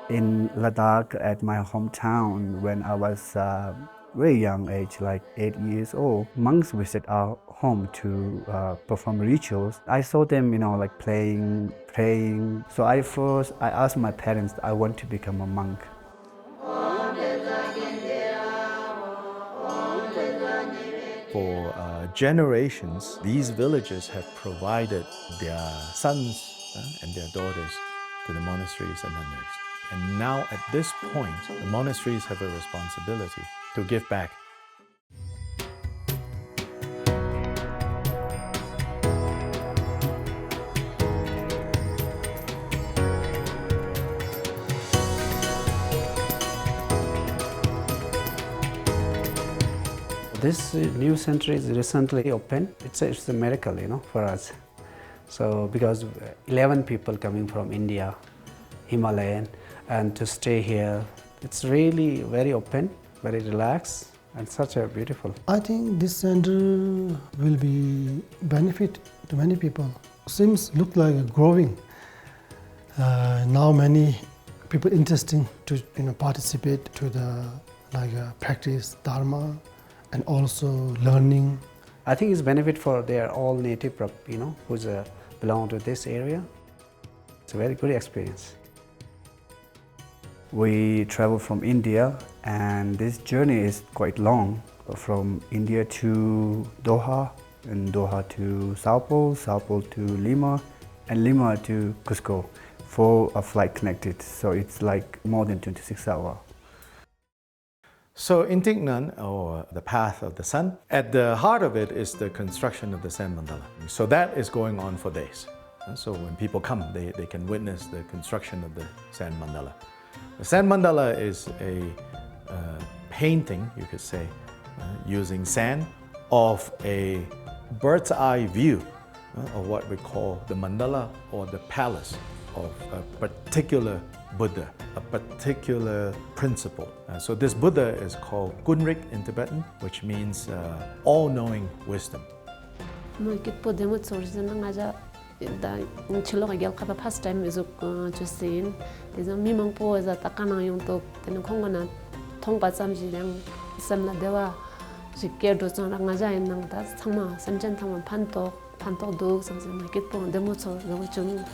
In Ladakh, at my hometown, when I was very young age, like 8 years old, monks visit our home to perform rituals. I saw them, like playing, praying. So I asked my parents, I want to become a monk. For generations, these villagers have provided their sons and their daughters to the monasteries and nunneries. And now at this point, the monasteries have a responsibility to give back. This new center is recently opened. It's a miracle, for us. So because 11 people coming from India, Himalayan, and to stay here, it's really very open, very relaxed, and such a beautiful. I think this center will be benefit to many people. Seems look like growing. Now many people interesting to participate to the practice Dharma and also learning. I think it's benefit for their all native, who's belong to this area. It's a very good experience. We travel from India, and this journey is quite long, from India to Doha, and Doha to Sao Paulo to Lima, and Lima to Cusco, for a flight connected. So it's like more than 26 hours. So Intiq Ñan, or the path of the sun, at the heart of it is the construction of the sand mandala. So that is going on for days. And so when people come, they can witness the construction of the sand mandala. The sand mandala is a painting, you could say, using sand, of a bird's eye view of what we call the mandala, or the palace of a particular Buddha, a particular principle. So this Buddha is called Gunrik in Tibetan, which means all-knowing wisdom. First time is just saying is a mimong po is a takana yung to tenukongana tongpa samjilang samla dewa jikir do zon ngaja in nang da sama sanjan tama panto do samsam market po demo so go chung.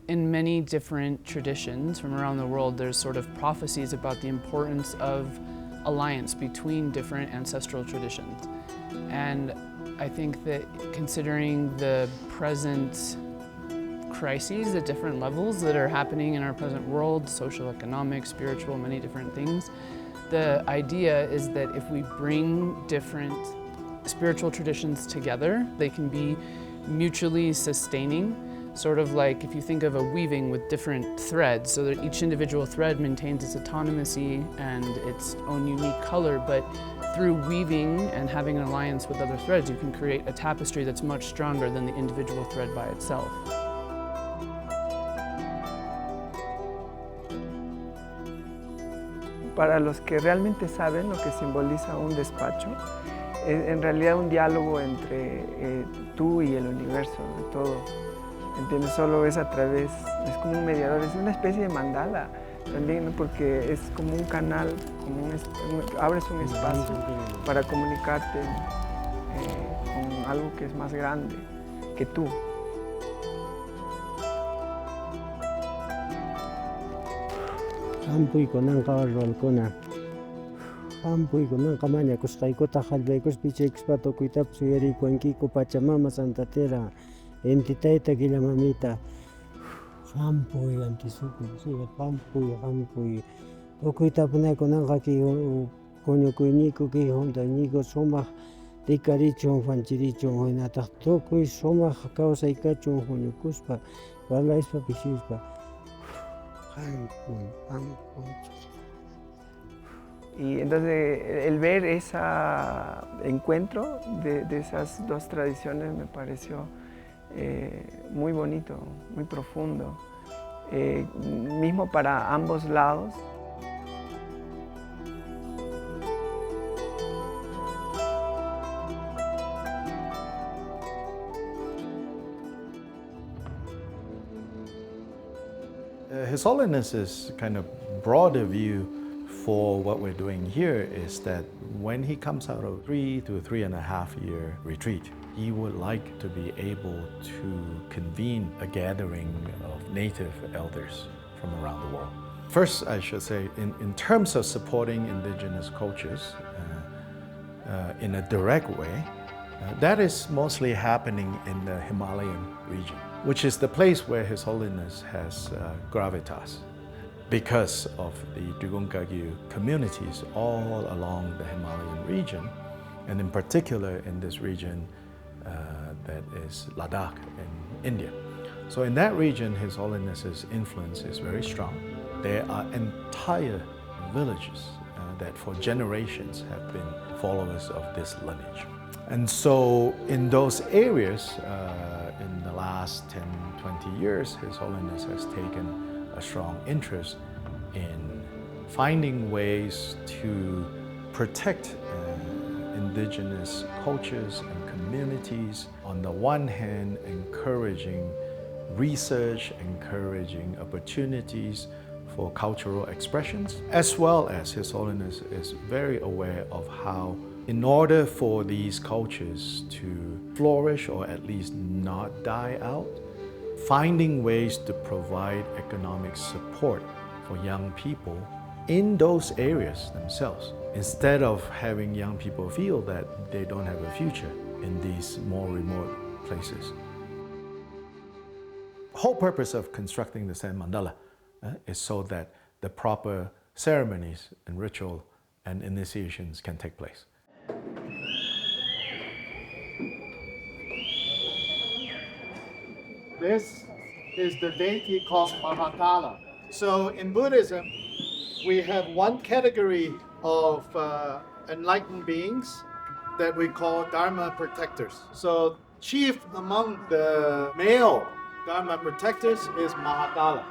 In many different traditions from around the world, there's sort of prophecies about the importance of alliance between different ancestral traditions. And I think that considering the present crises at different levels that are happening in our present world, social, economic, spiritual, many different things. The idea is that if we bring different spiritual traditions together, they can be mutually sustaining, sort of like if you think of a weaving with different threads, so that each individual thread maintains its autonomy and its own unique color, but through weaving and having an alliance with other threads, you can create a tapestry that's much stronger than the individual thread by itself. Para los que realmente saben lo que simboliza un despacho, es en realidad un diálogo entre tú y el universo, de todo. ¿Entiendes? Solo es a través, es como un mediador, es una especie de mandala también, ¿no? Porque es como un canal, abres un espacio para comunicarte con algo que es más grande que tú. Hampuy ko nang kawarol ko na. Hampuy ko nang kamanya kus kay ko takhalbay kus picheks pato kuitap suyari ko anki ko Pachamama Santa Terra. Entitaita kila mamita. Hampuy antisuko siya hampuy. O kuitap na ko nang kaki konyo ko niko ki honda niko soma tikarichon fanchirichon hoina takto ko soma causa ikachon honyo kuspa. Wala ispa pishispa. Y entonces el ver ese encuentro de esas dos tradiciones me pareció muy bonito, muy profundo, mismo para ambos lados. His Holiness's kind of broader view for what we're doing here is that when he comes out of 3 to 3.5 year retreat, he would like to be able to convene a gathering of native elders from around the world. First, I should say, in terms of supporting indigenous cultures in a direct way, that is mostly happening in the Himalayan region, which is the place where His Holiness has gravitas because of the Dugun communities all along the Himalayan region, and in particular in this region that is Ladakh in India. So in that region, His Holiness's influence is very strong. There are entire villages that for generations have been followers of this lineage. And so in those areas, in the last 10, 20 years, His Holiness has taken a strong interest in finding ways to protect indigenous cultures and communities. On the one hand, encouraging research, encouraging opportunities for cultural expressions, as well as His Holiness is very aware of how, in order for these cultures to flourish or at least not die out, finding ways to provide economic support for young people in those areas themselves, instead of having young people feel that they don't have a future in these more remote places. The whole purpose of constructing the sand mandala is so that the proper ceremonies and ritual and initiations can take place. This is the deity called Mahakala. So in Buddhism, we have one category of enlightened beings that we call Dharma protectors. So chief among the male Dharma protectors is Mahakala.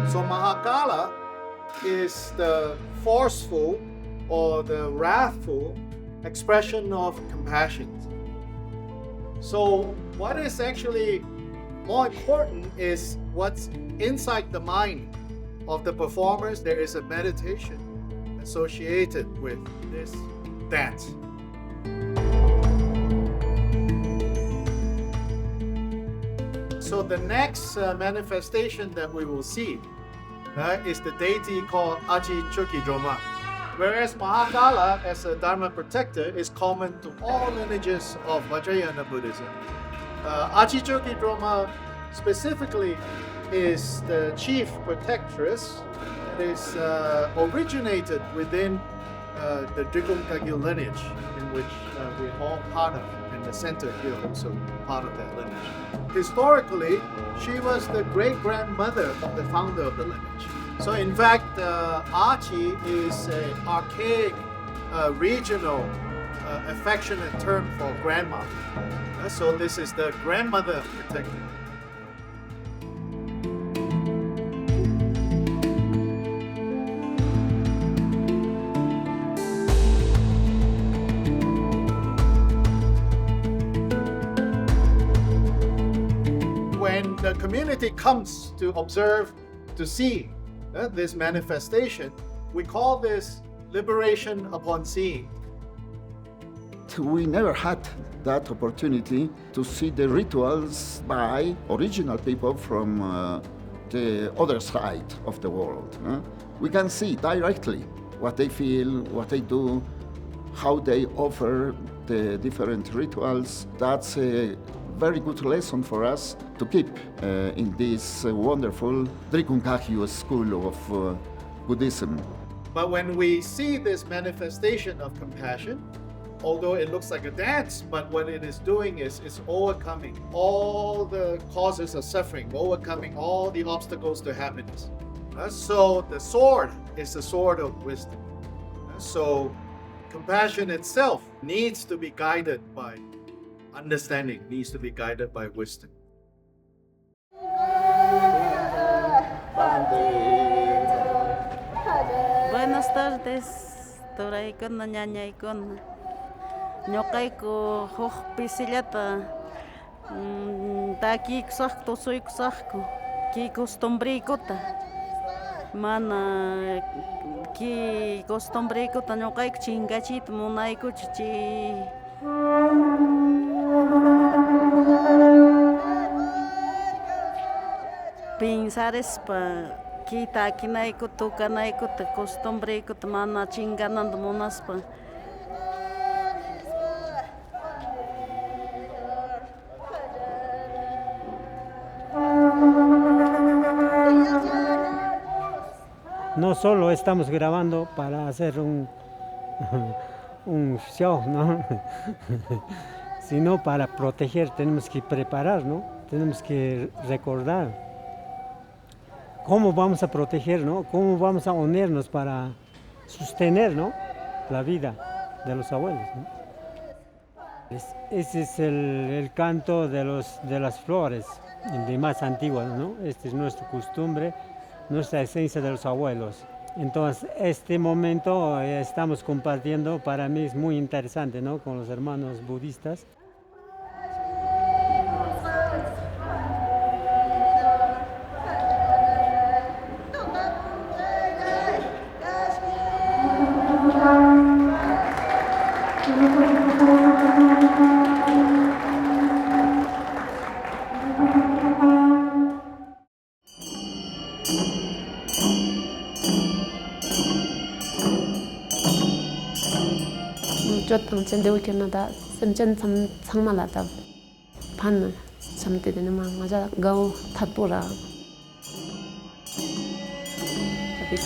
So Mahakala is the forceful or the wrathful expression of compassion. So what is actually more important is what's inside the mind of the performers. There is a meditation associated with this dance. So the next manifestation that we will see is the deity called Aji Chukidroma. Whereas Mahakala, as a Dharma protector, is common to all lineages of Vajrayana Buddhism. Aji Chukidroma specifically is the chief protectress. It is originated within the Drikung Kagyu lineage, in which we're all part of, and the center here also part of that lineage. Historically, she was the great-grandmother of the founder of the lineage. So in fact, Achi is an archaic, regional, affectionate term for grandma. So this is the grandmother protector. When the community comes to observe, to see this manifestation, we call this liberation upon seeing. We never had that opportunity to see the rituals by original people from the other side of the world. We can see directly what they feel, what they do, how they offer the different rituals. That's a very good lesson for us to keep in this wonderful Drikung Kagyu school of Buddhism. But when we see this manifestation of compassion, although it looks like a dance, but what it is doing is it's overcoming all the causes of suffering, overcoming all the obstacles to happiness. So the sword is the sword of wisdom. So compassion itself needs to be guided by understanding, needs to be guided by wisdom. Buenas tardes, Toraikon, Ñañaikon. Ñoqayku huk pisillata taki kusaqto soy kusaqku ki costumbrikuta mana ki costumbrikuta ñoqayku chingachita munaykuchu chi pensarespa ki takinaykuta tukanaykuta costumbrikuta mana chingananta munaspa. No solo estamos grabando para hacer un show, ¿no? Sino para proteger, tenemos que preparar, ¿no? Tenemos que recordar cómo vamos a proteger, ¿no? Cómo vamos a unirnos para sostener, ¿no? La vida de los abuelos, ¿no? Ese es el canto de las flores, de más antiguas, ¿no? Esta es nuestra costumbre, nuestra esencia de los abuelos. Entonces, este momento estamos compartiendo, para mí es muy interesante, ¿no? Con los hermanos budistas. Jotang chen dewi kena da semchen changmala da pan chamte de ma ngaja gao thatpura tapi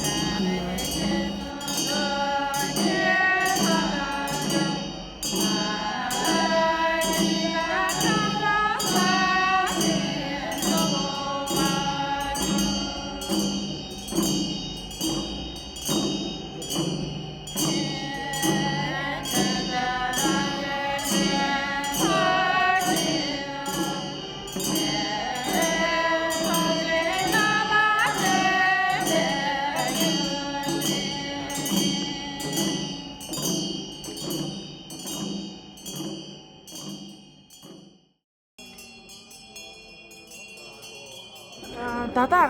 Tata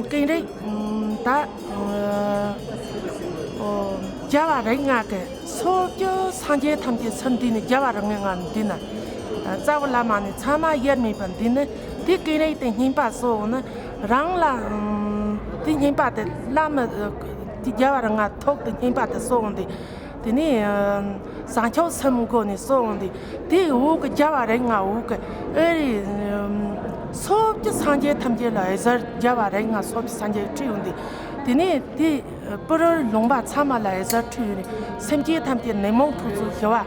kiri ta Java ringa ke so jo sanje thamje sandine Java ringa dina zawla mani chama yermi pandine ti kiri te himpa so na rangla ti nyin pa te lam ti jawara nga thok te nyin pa te song de tini sang chau sam go ni song de ti wu ke jawara nga wu ke eri so je sanje tamje la ezar jawara nga so sanje triun de tini ti por longba chama la ezar triun semje tamje nemong pu zu hwa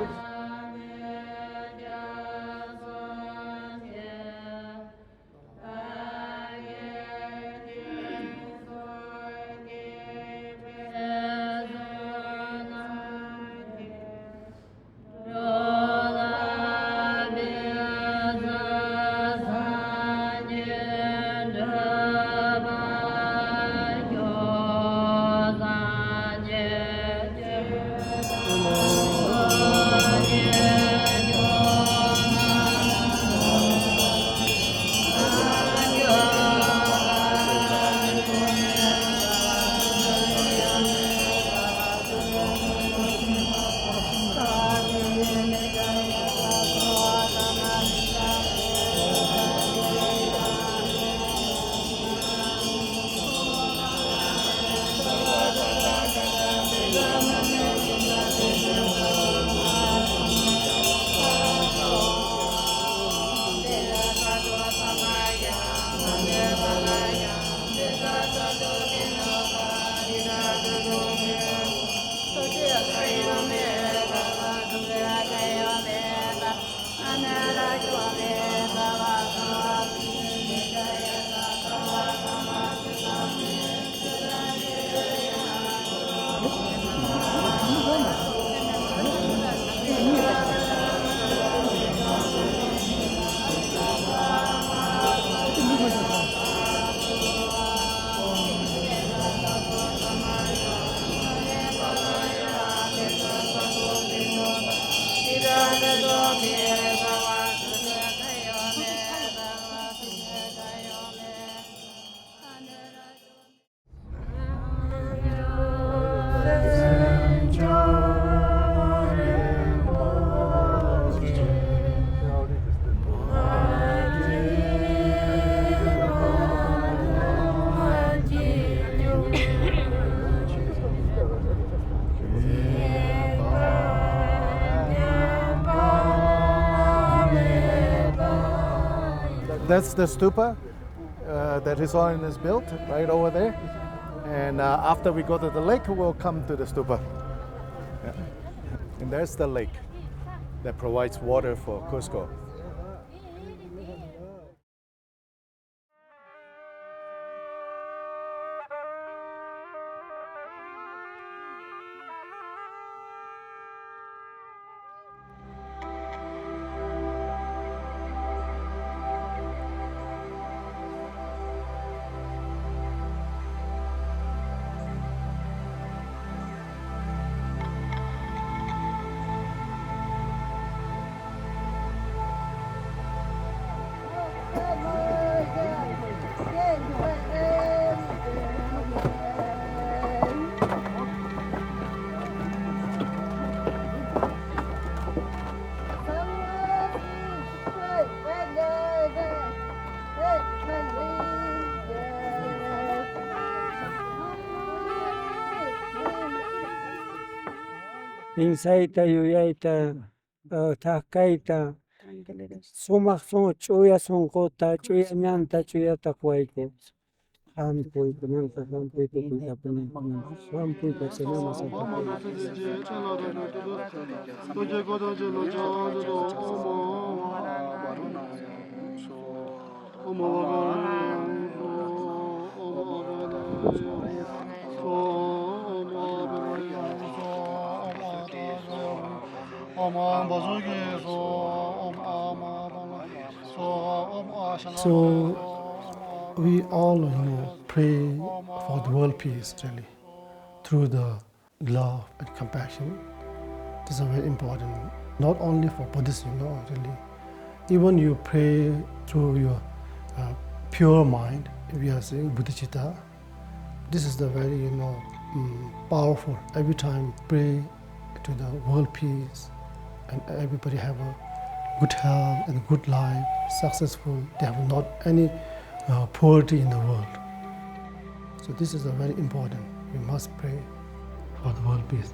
That's the stupa that His Holiness built right over there. And after we go to the lake, we'll come to the stupa. Yeah. And there's the lake that provides water for Cusco. Insaita yuyaita tahkaita sumaq ch'uya sunquta ch'uya ñanta ch'uyata quwayku hampuyta ñanta hampuyta kuytapunaykuman hampuyta chaynaman So we all, pray for the world peace, really, through the love and compassion. This is very important, not only for Buddhists, really. Even you pray through your pure mind, we are saying bodhicitta. This is the very, powerful. Every time pray to the world peace, and everybody have a good health and good life, successful. They have not any poverty in the world. So this is a very important. We must pray for the world peace.